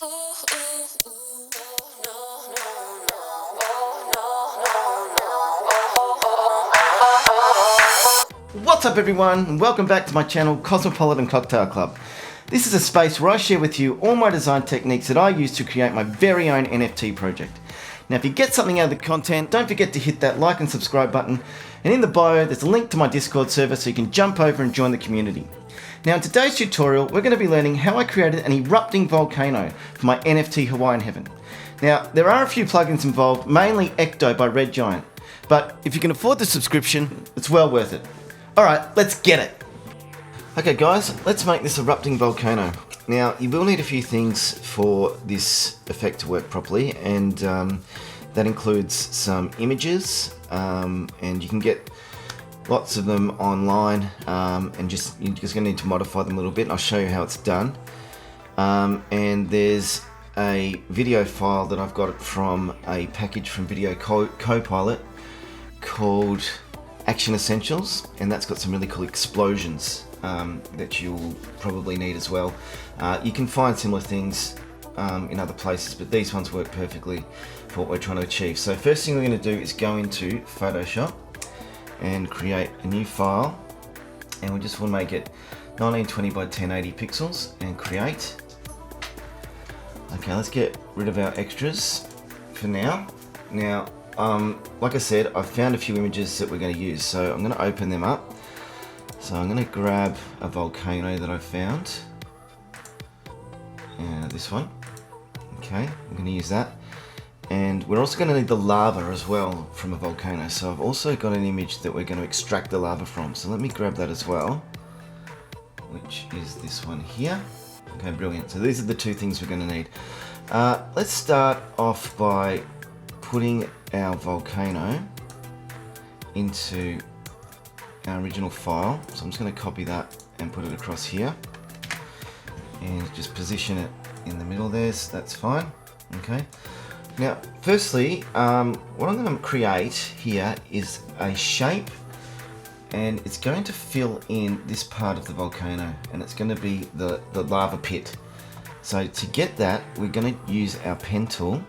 What's up everyone, and welcome back to my channel Cosmopolitan Cocktail Club. This is a space where I share with you all my design techniques that I use to create my very own NFT project. Now if you get something out of the content, don't forget to hit that like and subscribe button, and in the bio there's a link to my Discord server so you can jump over and join the community. Now in today's tutorial we're going to be learning how I created an erupting volcano for my NFT Hawaiian Heaven. Now there are a few plugins involved, mainly Ecto by Red Giant, but if you can afford the subscription, it's well worth it. Alright, let's get it! Okay guys, let's make this erupting volcano. Now you will need a few things for this effect to work properly, and that includes some images, and you can get lots of them online, and you're just going to need to modify them a little bit, and I'll show you how it's done. And there's a video file that I've got from a package from Video Copilot called Action Essentials, and that's got some really cool explosions that you'll probably need as well. You can find similar things in other places, but these ones work perfectly for what we're trying to achieve. So first thing we're going to do is go into Photoshop and create a new file, and we just want to make it 1920 by 1080 pixels and create. Okay, let's get rid of our extras for now. Now like I said, I've found a few images that we're going to use, so I'm going to open them up. So I'm going to grab a volcano that I found, this one. Okay, I'm going to use that, and we're also going to need the lava as well from a volcano, so I've also got an image that we're going to extract the lava from, so let me grab that as well, which is this one here. Okay, brilliant. So these are the two things we're going to need. Let's start off by putting our volcano into our original file. So I'm just going to copy that and put it across here and just position it in the middle there, so that's fine. Okay, now firstly what I'm going to create here is a shape, and it's going to fill in this part of the volcano, and it's going to be the lava pit. So to get that, we're going to use our pen tool,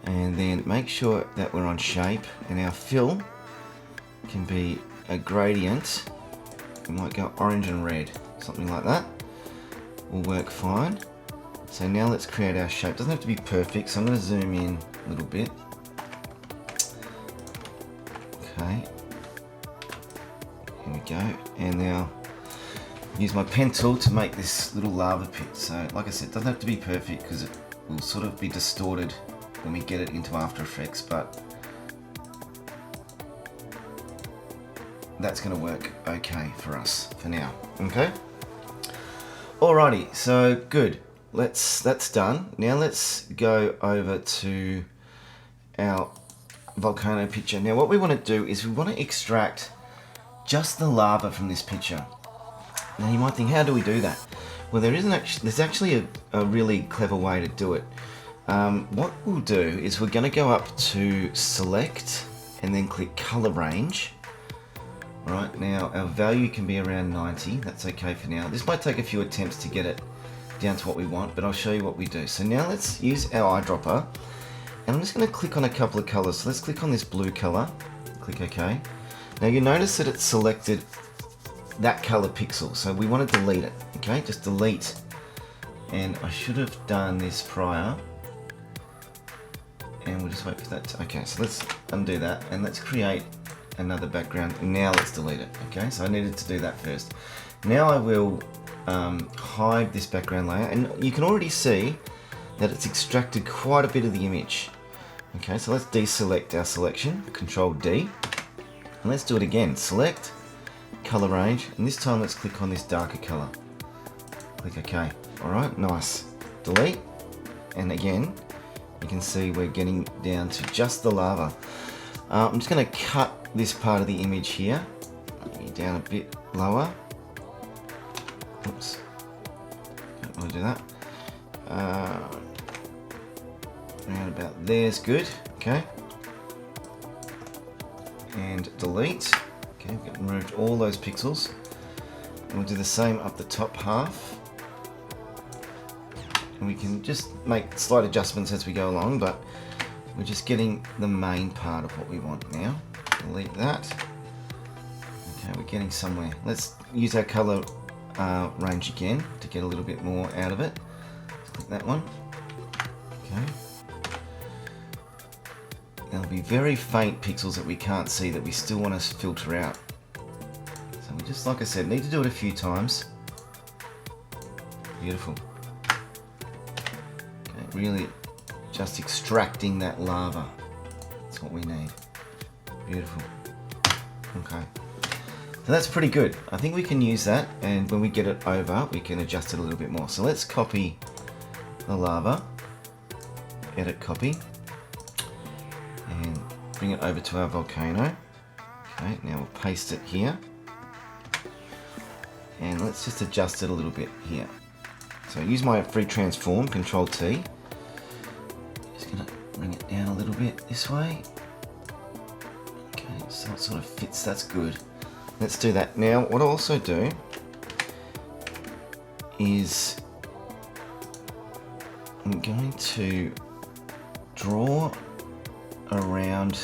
and then make sure that we're on shape, and our fill can be a gradient. We might go orange and red, something like that will work fine. So now let's create our shape. Doesn't have to be perfect, so I'm going to zoom in a little bit. Okay, here we go, and now use my pen tool to make this little lava pit. So like I said, it doesn't have to be perfect because it will sort of be distorted when we get it into After Effects, but that's going to work okay for us for now. Okay, alrighty, so good, that's done. Now let's go over to our volcano picture. Now what we want to do is we want to extract just the lava from this picture. Now you might think, how do we do that? Well, there's actually a really clever way to do it. What we'll do is we're going to go up to select and then click color range. Right, now our value can be around 90, that's okay for now. This might take a few attempts to get it down to what we want, but I'll show you what we do. So now let's use our eyedropper, and I'm just going to click on a couple of colors. So let's click on this blue color, click OK. Now you notice that it's selected that color pixel, so we want to delete it. Okay, just delete, and I should have done this prior, and we'll just wait for that to, okay, so let's undo that and let's create another background, and now let's delete it. Okay, so I needed to do that first. Now I will hide this background layer, and you can already see that it's extracted quite a bit of the image. Okay, so let's deselect our selection, Control D, and let's do it again. Select, color range, and this time let's click on this darker color. Click OK. Alright, nice. Delete, and again you can see we're getting down to just the lava. I'm just going to cut this part of the image here down a bit lower. Oops, don't want to do that. Around about there's good. Okay, and delete. Okay, we've removed all those pixels, and we'll do the same up the top half. and we can just make slight adjustments as we go along, but we're just getting the main part of what we want now. Delete that. Okay, we're getting somewhere. Let's use our color range again to get a little bit more out of it. Click that one. Okay. There'll be very faint pixels that we can't see that we still want to filter out. So we just, like I said, need to do it a few times. Beautiful. Okay, really just extracting that lava. That's what we need. Beautiful. Okay. So that's pretty good. I think we can use that, and when we get it over, we can adjust it a little bit more. So let's copy the lava, edit copy, and bring it over to our volcano. Okay, now we'll paste it here. And let's just adjust it a little bit here. So I use my free transform, Control T. Just gonna bring it down a little bit this way. Okay, so it sort of fits, that's good. Let's do that. Now, what I'll also do is I'm going to draw around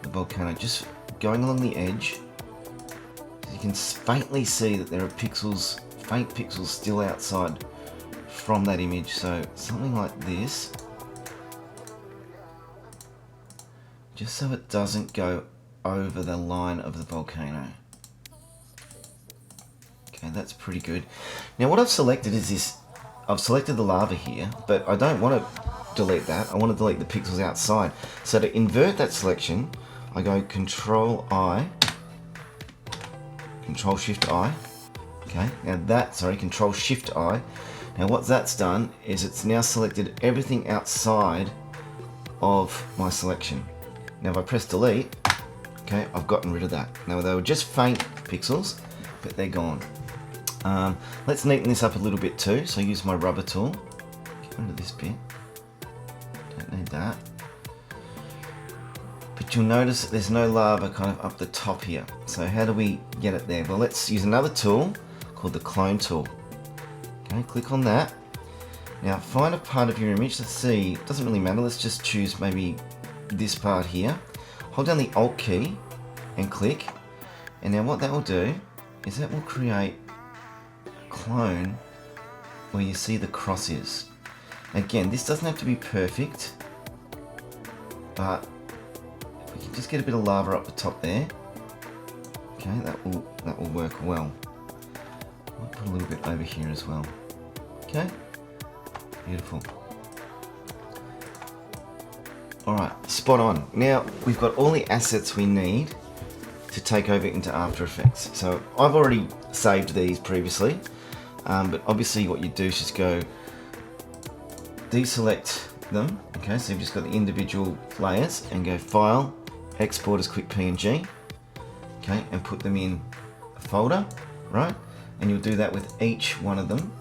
the volcano, just going along the edge. You can faintly see that there are pixels, faint pixels still outside from that image. So something like this, just so it doesn't go over the line of the volcano. Okay, that's pretty good. Now what I've selected is this, I've selected the lava here, but I don't want to delete that. I want to delete the pixels outside. So to invert that selection, I go Control I, Control Shift I. Okay, now that, sorry, Control Shift I. Now what that's done is it's now selected everything outside of my selection. Now if I press delete, okay, I've gotten rid of that. Now they were just faint pixels, but they're gone. Let's neaten this up a little bit too. So I use my rubber tool. Get under this bit. Don't need that. But you'll notice that there's no lava kind of up the top here. So how do we get it there? Well, let's use another tool called the clone tool. Okay, click on that. Now find a part of your image. Let's see, it doesn't really matter. Let's just choose maybe this part here. Hold down the Alt key and click. And now what that will do is that will create a clone where you see the cross is. Again, this doesn't have to be perfect, but if we can just get a bit of lava up the top there, okay, that will work well. I'll put a little bit over here as well. Okay, beautiful. Alright, spot on. Now we've got all the assets we need to take over into After Effects. So I've already saved these previously, but obviously what you do is just go deselect them. Okay, so you've just got the individual layers and go File, Export as Quick PNG. Okay, and put them in a folder, right? And you'll do that with each one of them.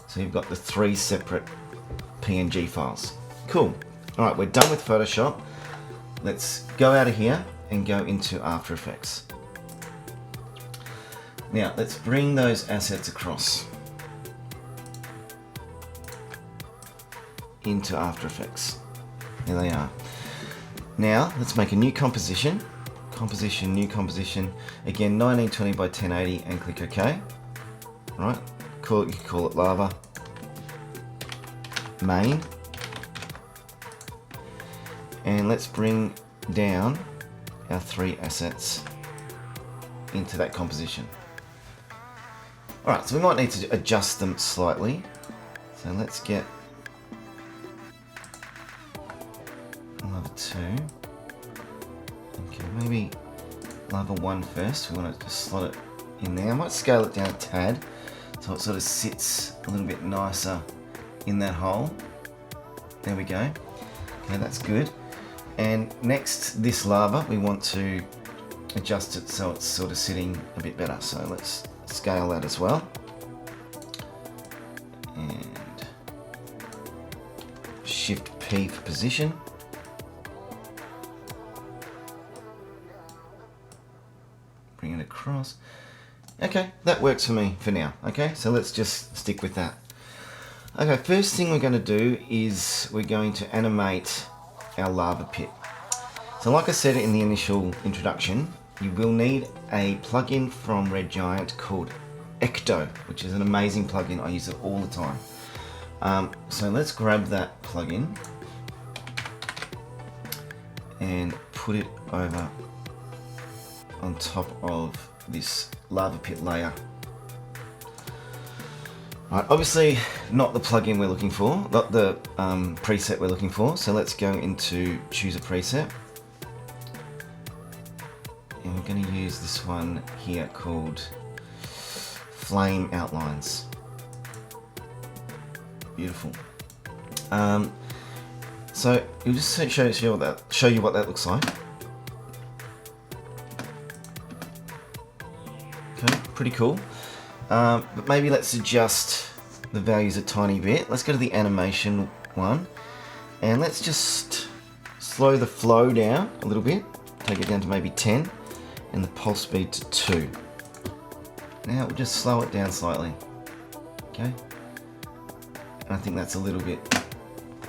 So you've got the 3 separate PNG files. Cool. All right, we're done with Photoshop. Let's go out of here and go into After Effects. Now, let's bring those assets across into After Effects. There they are. Now, let's make a new composition. Composition, new composition. Again, 1920 by 1080 and click OK. Right, you can call it Lava. Main. And let's bring down our 3 assets into that composition. Alright, so we might need to adjust them slightly. So let's get Lava 2. Okay, maybe Lava 1 first. We want to just slot it in there. I might scale it down a tad so it sort of sits a little bit nicer in that hole. There we go. Okay, that's good. And next, this lava, we want to adjust it so it's sort of sitting a bit better. So let's scale that as well. And Shift P for position. Bring it across. Okay, that works for me for now. Okay, so let's just stick with that. Okay, first thing we're going to do is we're going to animate our lava pit. So like I said in the initial introduction, you will need a plugin from Red Giant called Ecto, which is an amazing plugin. I use it all the time. So let's grab that plugin and put it over on top of this lava pit layer. Right, obviously not the plugin we're looking for, not the preset we're looking for, so let's go into choose a preset. And we're going to use this one here called Flame Outlines. Beautiful. So we'll just show you what that looks like. Okay, pretty cool. But maybe let's adjust the values a tiny bit. Let's go to the animation one, and let's just slow the flow down a little bit. Take it down to maybe 10, and the pulse speed to 2. Now we'll just slow it down slightly. Okay. And I think that's a little bit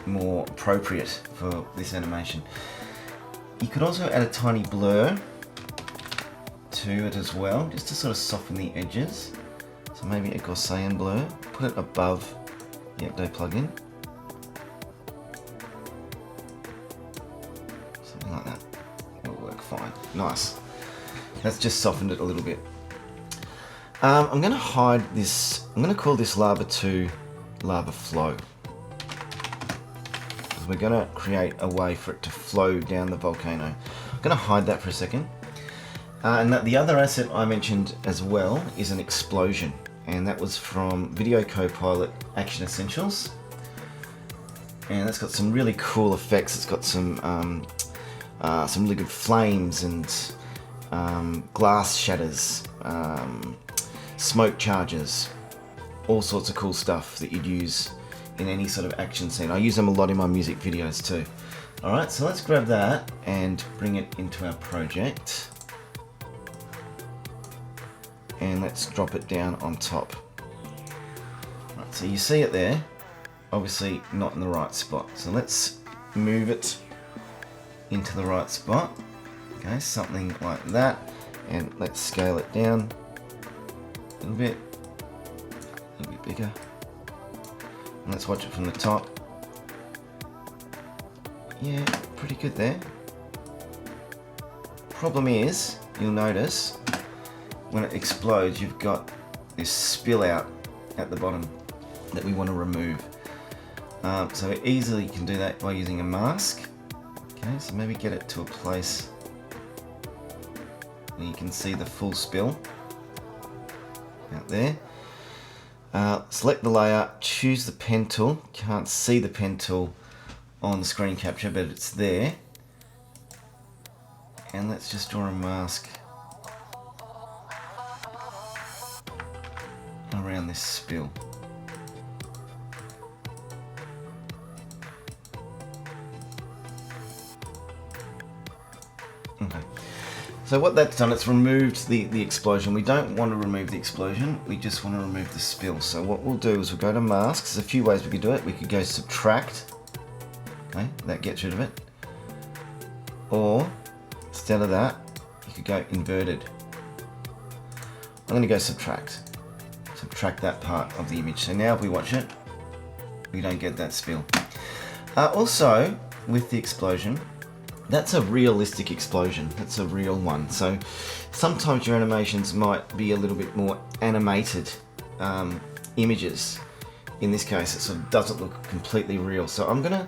more appropriate for this animation. You could also add a tiny blur to it as well, just to sort of soften the edges. So maybe a Gaussian blur, put it above the Ecto plugin. Something like that will work fine. Nice. That's just softened it a little bit. I'm going to hide this, I'm going to call this Lava 2 Lava Flow. Because we're going to create a way for it to flow down the volcano. I'm going to hide that for a second. And the other asset I mentioned as well is an explosion. And that was from Video Copilot Action Essentials. And that's got some really cool effects. It's got some really good flames and glass shatters, smoke charges, all sorts of cool stuff that you'd use in any sort of action scene. I use them a lot in my music videos too. Alright, so let's grab that and bring it into our project. And let's drop it down on top. Right, so you see it there, obviously not in the right spot. So let's move it into the right spot. Okay, something like that. And let's scale it down a little bit bigger. And let's watch it from the top. Yeah, pretty good there. Problem is, you'll notice when it explodes, you've got this spill out at the bottom that we want to remove. So we easily can do that by using a mask. Okay, so maybe get it to a place where you can see the full spill out there. Select the layer, choose the pen tool. Can't see the pen tool on the screen capture, but it's there. And let's just draw a mask around this spill. Okay, so what that's done, it's removed the explosion. We don't want to remove the explosion, we just want to remove the spill. So what we'll do is we'll go to masks. There's a few ways we could do it. We could go subtract, okay, that gets rid of it. Or instead of that, you could go inverted. I'm going to go subtract. Subtract that part of the image. So now if we watch it, we don't get that spill. Also, with the explosion, that's a realistic explosion. That's a real one. So sometimes your animations might be a little bit more animated images. In this case, it sort of doesn't look completely real. So I'm going to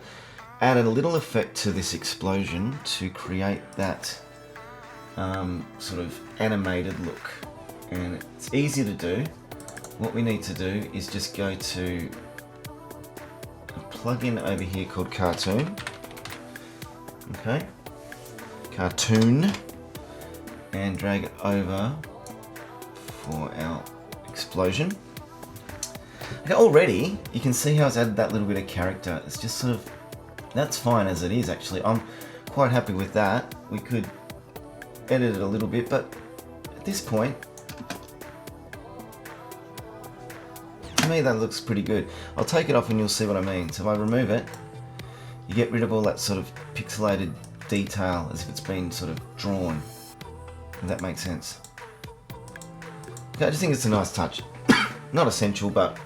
add a little effect to this explosion to create that sort of animated look. And it's easy to do. What we need to do is just go to a plugin over here called Cartoon. Okay, Cartoon, and drag it over for our explosion. Okay, already you can see how it's added that little bit of character. It's just sort of, that's fine as it is actually. I'm quite happy with that. We could edit it a little bit, but at this point, to me that looks pretty good. I'll take it off and you'll see what I mean. So if I remove it, you get rid of all that sort of pixelated detail as if it's been sort of drawn. If that makes sense. Okay, I just think it's a nice touch. Not essential, but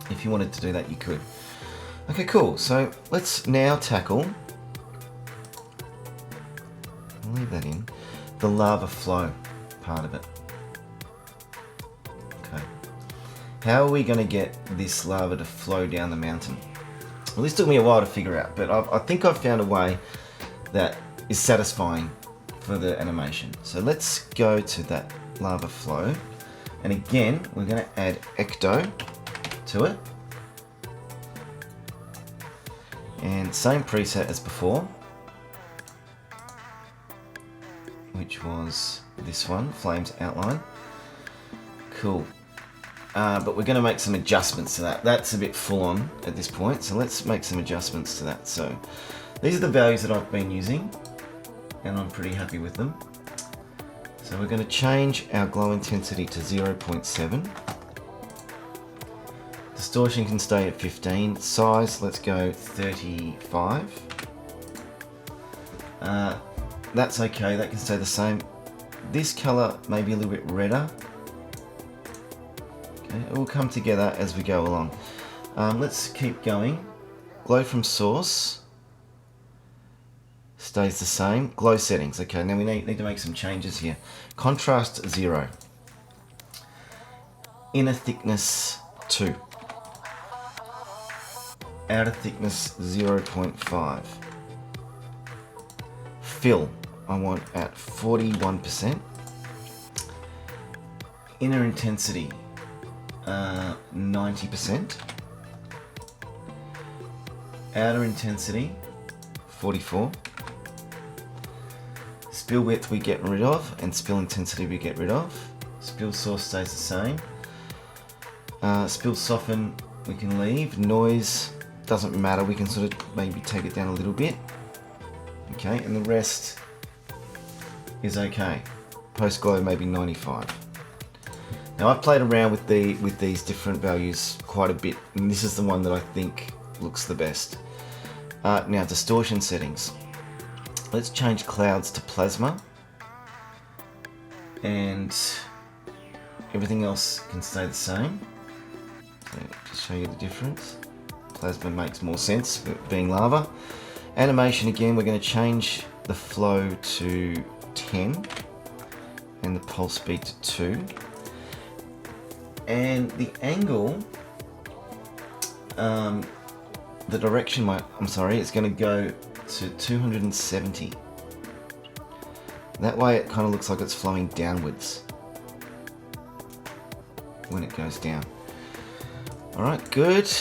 if you wanted to do that, you could. Okay, cool. So let's now tackle, I'll leave that in, the lava flow part of it. Okay. How are we going to get this lava to flow down the mountain? Well, this took me a while to figure out, but I think I've found a way that is satisfying for the animation. So let's go to that lava flow. And again, we're going to add Ecto to it. And same preset as before, which was this one, Flames Outline. Cool. But we're going to make some adjustments to that. That's a bit full on at this point, so let's make some adjustments to that. So these are the values that I've been using, and I'm pretty happy with them. So we're going to change our glow intensity to 0.7. Distortion can stay at 15. Size, let's go 35. That's okay, that can stay the same. This color may be a little bit redder. Okay, it will come together as we go along. Let's keep going. Glow from source stays the same. Glow settings, okay, now we need to make some changes here. Contrast 0. Inner thickness 2. Outer thickness 0.5. Fill, I want at 41%. Inner intensity 90%. Outer intensity 44. Spill width we get rid of, and spill intensity we get rid of. Spill source stays the same. Spill soften we can leave. Noise doesn't matter, we can sort of maybe take it down a little bit. Okay, and the rest is okay. Post glow maybe 95. Now I've played around with these different values quite a bit, and this is the one that I think looks the best. Now distortion settings. Let's change clouds to plasma, and everything else can stay the same. So to show you the difference, plasma makes more sense being lava. Animation, again, we're going to change the flow to 10 and the pulse speed to 2. And the angle, the direction, it's going to go to 270. That way it kind of looks like it's flowing downwards when it goes down. Alright, good.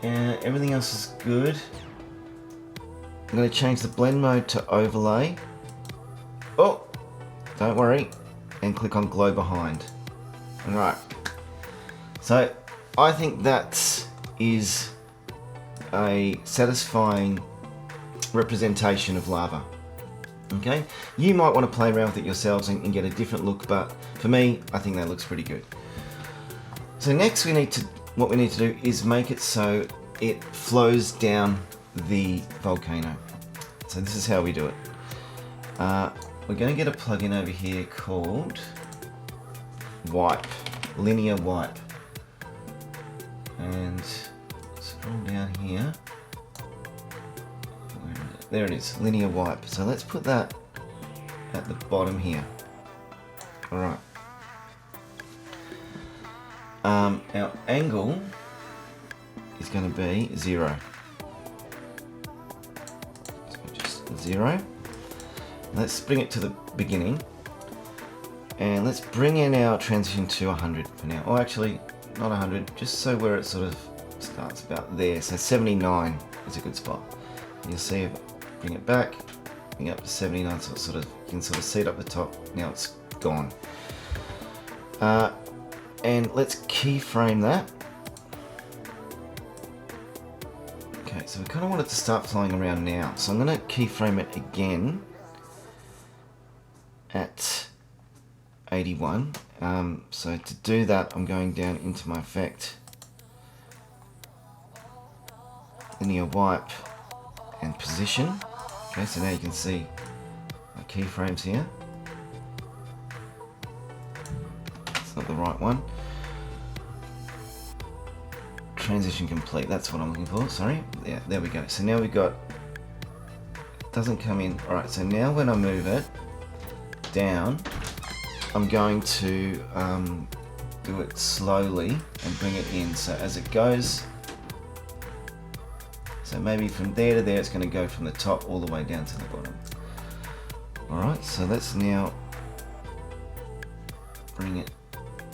And everything else is good. I'm going to change the blend mode to overlay. Oh, don't worry. And click on glow behind. Alright. So I think that is a satisfying representation of lava. Okay, you might want to play around with it yourselves and get a different look, but for me, I think that looks pretty good. So next what we need to do is make it so it flows down the volcano. So this is how we do it. We're going to get a plugin over here called Wipe, Linear Wipe. And scroll down here. There it is, Linear Wipe. So let's put that at the bottom here. Alright. Our angle is going to be 0. So just 0. Let's bring it to the beginning. And let's bring in our transition to 100 for now. Or actually, not 100, just so where it sort of starts about there. So 79 is a good spot. You'll see if bring it back, bring it up to 79, so it's you can sort of see it up the top. Now it's gone. And let's keyframe that. Okay, so we kind of want it to start flowing around now. So I'm going to keyframe it again at 81, So to do that, I'm going down into my effect, linear wipe, and position. Okay, so now you can see my keyframes here. It's not the right one. Transition complete, that's what I'm looking for, sorry. Yeah, there we go. So now we've got, it doesn't come in. Alright, so now when I move it down, I'm going to do it slowly and bring it in. So as it goes, so maybe from there to there, it's going to go from the top all the way down to the bottom. Alright, so let's now bring it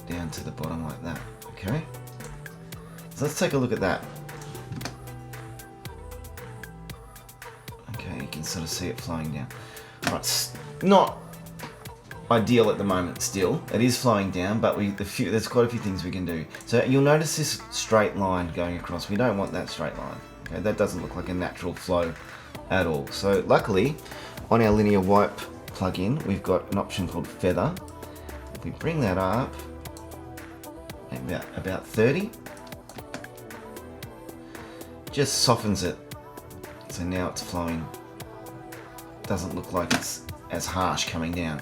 down to the bottom like that, okay? So let's take a look at that. Okay, you can sort of see it flowing down. Alright, it's not ideal at the moment still. It is flowing down, but there's quite a few things we can do. So you'll notice this straight line going across. We don't want that straight line. Okay, that doesn't look like a natural flow at all. So luckily, on our linear wipe plugin, we've got an option called feather. If we bring that up about 30, just softens it. So now it's flowing. Doesn't look like it's as harsh coming down.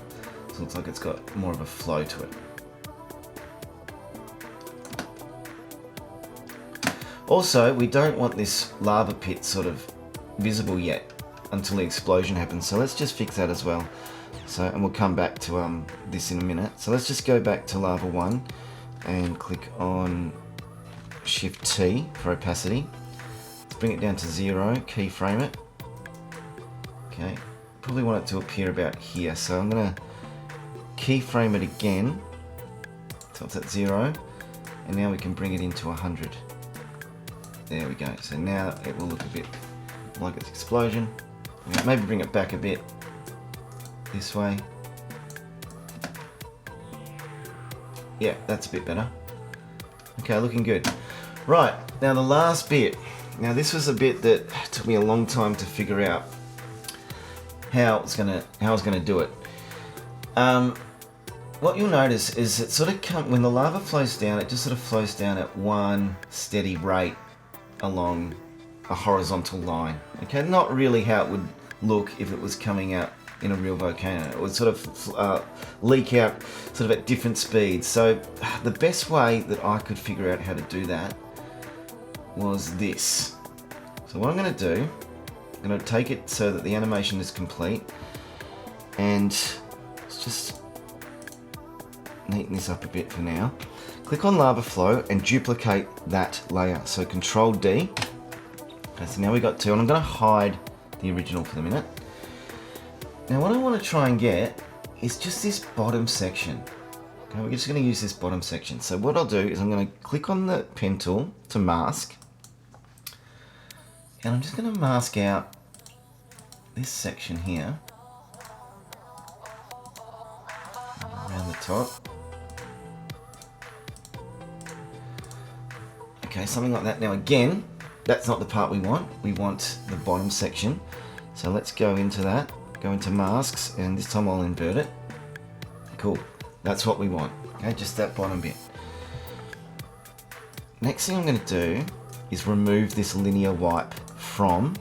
So it looks like it's got more of a flow to it. Also, we don't want this lava pit sort of visible yet until the explosion happens. So let's just fix that as well. So, and we'll come back to this in a minute. So let's just go back to lava 1 and click on Shift T for opacity. Let's bring it down to 0, keyframe it. Okay, probably want it to appear about here. So I'm gonna keyframe it again till it's at 0, and now we can bring it into 100. There we go. So now it will look a bit like its explosion. Maybe bring it back a bit this way. Yeah, that's a bit better. Okay, looking good. Right, now the last bit. Now this was a bit that took me a long time to figure out how I was gonna do it. What you'll notice is it sort of when the lava flows down, it just sort of flows down at one steady rate along a horizontal line. Okay, not really how it would look if it was coming out in a real volcano. It would sort of leak out sort of at different speeds. So the best way that I could figure out how to do that was this. So what I'm going to do, I'm going to take it so that the animation is complete, and let's just neaten this up a bit for now. Click on lava flow and duplicate that layer. So Control D. Okay, so now we got 2, and I'm going to hide the original for the minute. Now what I want to try and get is just this bottom section. Okay, we're just going to use this bottom section. So what I'll do is I'm going to click on the pen tool to mask, and I'm just going to mask out this section here around the top. Okay, something like that. Now again, that's not the part we want. We want the bottom section. So let's go into that, go into masks, and this time I'll invert it. Cool, that's what we want. Okay, just that bottom bit. Next thing I'm going to do is remove this linear wipe from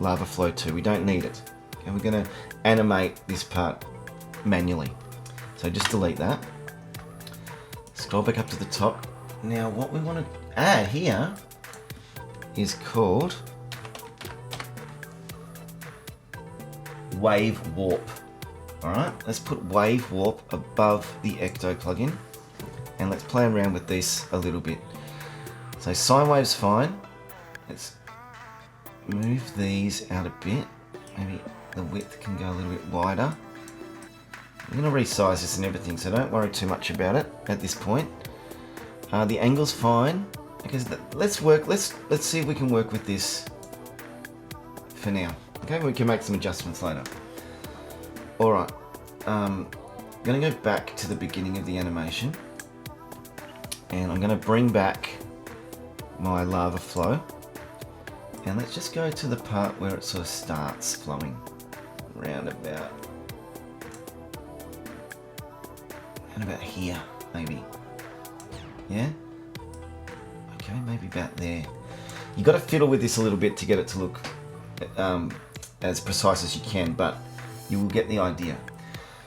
lava flow 2. We don't need it. Okay, we're going to animate this part manually. So just delete that. Scroll back up to the top. Now what we want to add here is called Wave Warp. Alright, let's put Wave Warp above the Ecto plugin, and let's play around with this a little bit. So sine wave's fine. Let's move these out a bit. Maybe the width can go a little bit wider. I'm going to resize this and everything, so don't worry too much about it at this point. The angle's fine. Okay, so let's see if we can work with this for now. Okay, we can make some adjustments later. Alright, I'm going to go back to the beginning of the animation, and I'm going to bring back my lava flow, and let's just go to the part where it sort of starts flowing around about here. maybe. Yeah? Okay, maybe about there. You've got to fiddle with this a little bit to get it to look as precise as you can, but you will get the idea.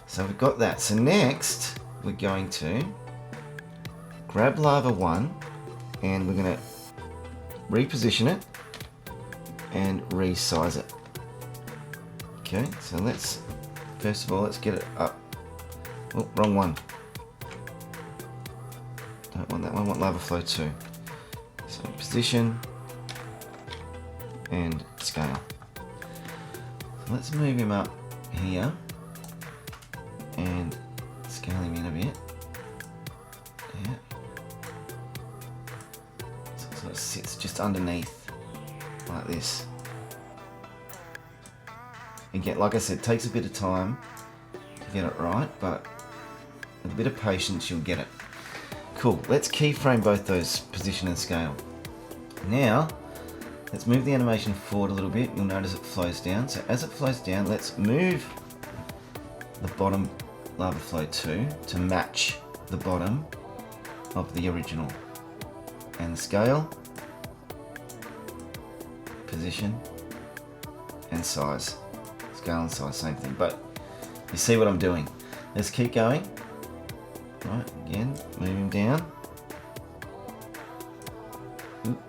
So we've got that. So next, we're going to grab lava 1 and we're going to reposition it and resize it. Okay, so let's, first of all, let's get it up. Oh, wrong one. Don't want that one, I want lava flow 2. So position and scale. So let's move him up here and scale him in a bit. Yeah. So it sits just underneath like this. Again, like I said, it takes a bit of time to get it right, but with a bit of patience you'll get it. Cool, let's keyframe both those position and scale. Now, let's move the animation forward a little bit. You'll notice it flows down. So as it flows down, let's move the bottom lava flow 2 to match the bottom of the original. And scale, position, and size. Scale and size, same thing, but you see what I'm doing. Let's keep going. Right, again, move him down. Oop.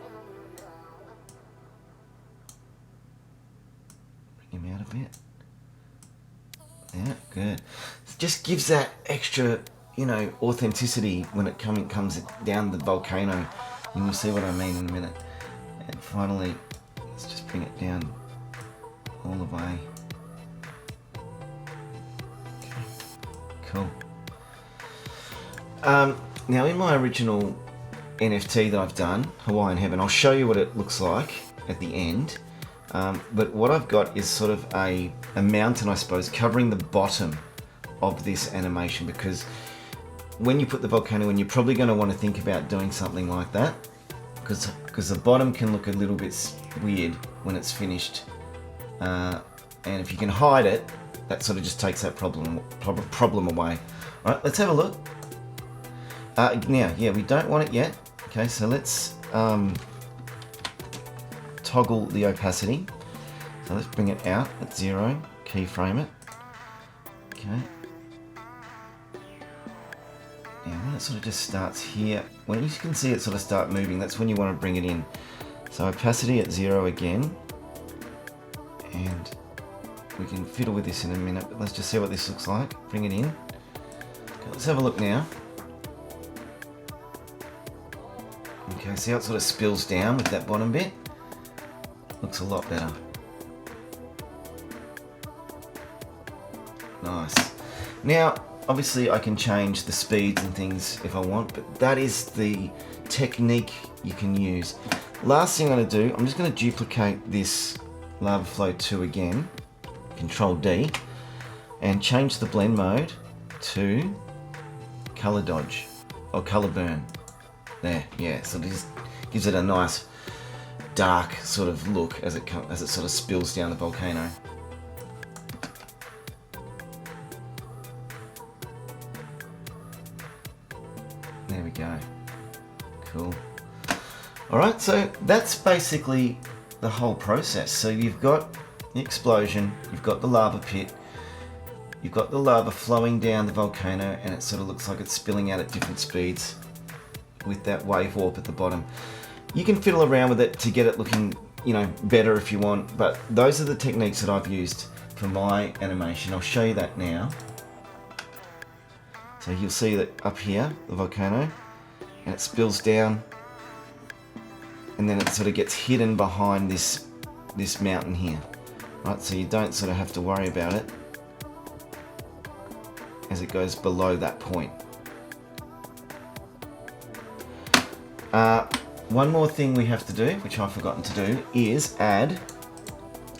Bring him out a bit. Yeah, good. It just gives that extra, you know, authenticity when it comes down the volcano. And you'll see what I mean in a minute. And finally, let's just bring it down all the way. Okay, cool. Now in my original NFT that I've done, Hawaiian Heaven, I'll show you what it looks like at the end. But what I've got is sort of a mountain, I suppose, covering the bottom of this animation, because when you put the volcano in, you're probably going to want to think about doing something like that, because the bottom can look a little bit weird when it's finished. And if you can hide it, that sort of just takes that problem away. All right, let's have a look. Now, yeah, we don't want it yet. Okay, so let's toggle the opacity. So let's bring it out at 0, keyframe it. Okay. Now when it sort of just starts here, when you can see it sort of start moving, that's when you want to bring it in. So opacity at 0 again. And we can fiddle with this in a minute, but let's just see what this looks like. Bring it in. Okay, let's have a look now. Okay, see how it sort of spills down with that bottom bit? Looks a lot better. Nice. Now, obviously I can change the speeds and things if I want, but that is the technique you can use. Last thing I'm going to do, I'm just going to duplicate this lava flow 2 again, Control D, and change the blend mode to color dodge, or color burn. There, yeah, so it just gives it a nice dark sort of look as it sort of spills down the volcano. There we go. Cool. Alright, so that's basically the whole process. So you've got the explosion, you've got the lava pit, you've got the lava flowing down the volcano, and it sort of looks like it's spilling out at different speeds with that wave warp at the bottom. You can fiddle around with it to get it looking, you know, better if you want, but those are the techniques that I've used for my animation. I'll show you that now. So you'll see that up here, the volcano, and it spills down, and then it sort of gets hidden behind this mountain here. Right, so you don't sort of have to worry about it as it goes below that point. One more thing we have to do, which I've forgotten to do, is add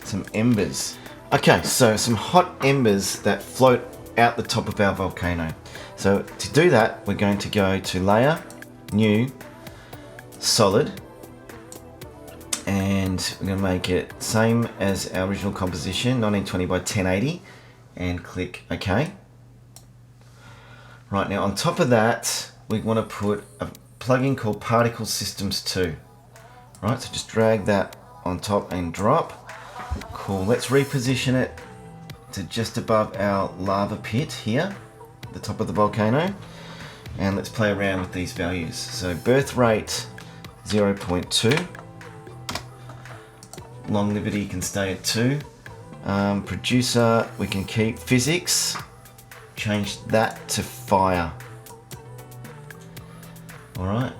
some embers. Okay, so some hot embers that float out the top of our volcano. So to do that, we're going to go to Layer, New, Solid, and we're going to make it same as our original composition, 1920 by 1080, and click OK. Right, now on top of that, we want to put a plugin called Particle Systems 2. Right, so just drag that on top and drop. Cool, let's reposition it to just above our lava pit here, the top of the volcano. And let's play around with these values. So birth rate 0.2. Longevity can stay at 2. Producer, we can keep. Physics, change that to fire. Alright,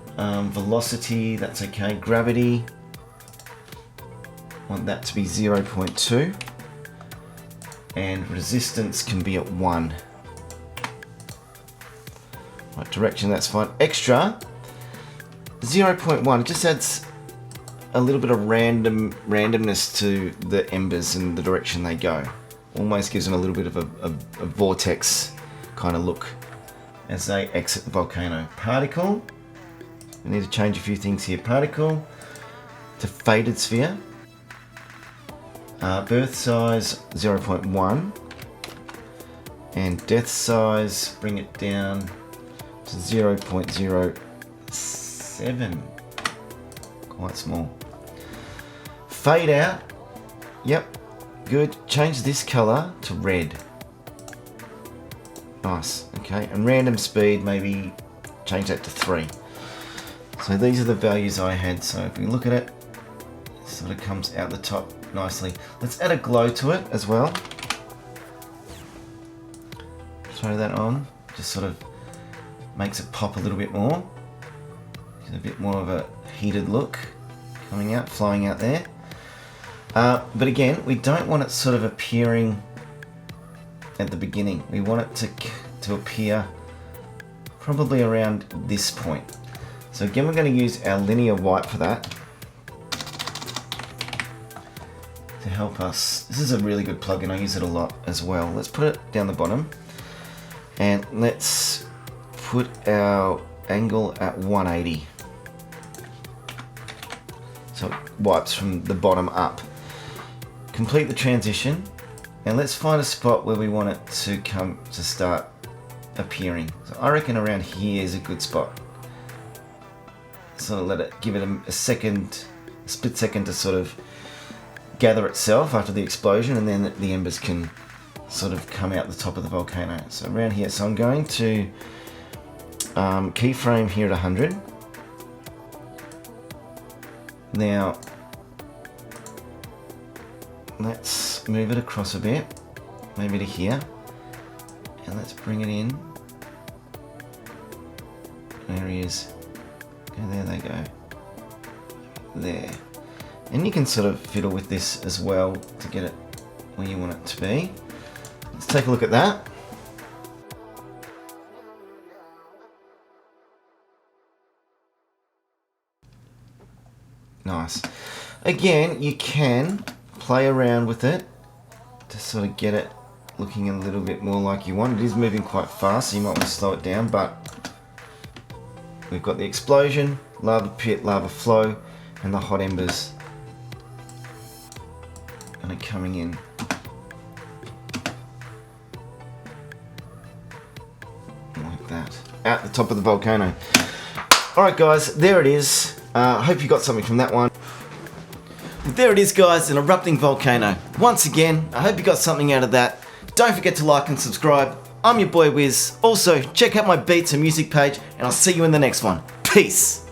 velocity, that's okay. Gravity, want that to be 0.2. And resistance can be at 1. Right, direction, that's fine. Extra, 0.1, it just adds a little bit of randomness to the embers and the direction they go. Almost gives them a little bit of a vortex kind of look as they exit the volcano. Particle, we need to change a few things here. Particle to faded sphere. Birth size 0.1. And death size, bring it down to 0.07. Quite small. Fade out. Yep. Good. Change this color to red. Nice. Okay. And random speed, maybe change that to 3. So these are the values I had. So if we look at it, it sort of comes out the top nicely. Let's add a glow to it as well. Throw that on. Just sort of makes it pop a little bit more. A bit more of a heated look coming out, flowing out there. But again, we don't want it sort of appearing at the beginning. We want it to appear probably around this point. So again, we're going to use our linear white for that to help us. This is a really good plugin. I use it a lot as well. Let's put it down the bottom and let's put our angle at 180. So it wipes from the bottom up. Complete the transition and let's find a spot where we want it to come to start appearing. So I reckon around here is a good spot. Sort of let it, give it a second, a split second to sort of gather itself after the explosion, and then the embers can sort of come out the top of the volcano. So around here, so I'm going to keyframe here at 100. Now let's move it across a bit, maybe to here, and let's bring it in. There he is. Okay, there they go. There. And you can sort of fiddle with this as well to get it where you want it to be. Let's take a look at that. Nice. Again, you can play around with it to sort of get it looking a little bit more like you want. It is moving quite fast, so you might want to slow it down, but we've got the explosion, lava pit, lava flow, and the hot embers. And are coming in. Like that. Out the top of the volcano. Alright guys, there it is. I hope you got something from that one. There it is guys, an erupting volcano. Once again, I hope you got something out of that. Don't forget to like and subscribe. I'm your boy Wiz. Also, check out my beats and music page, and I'll see you in the next one. Peace!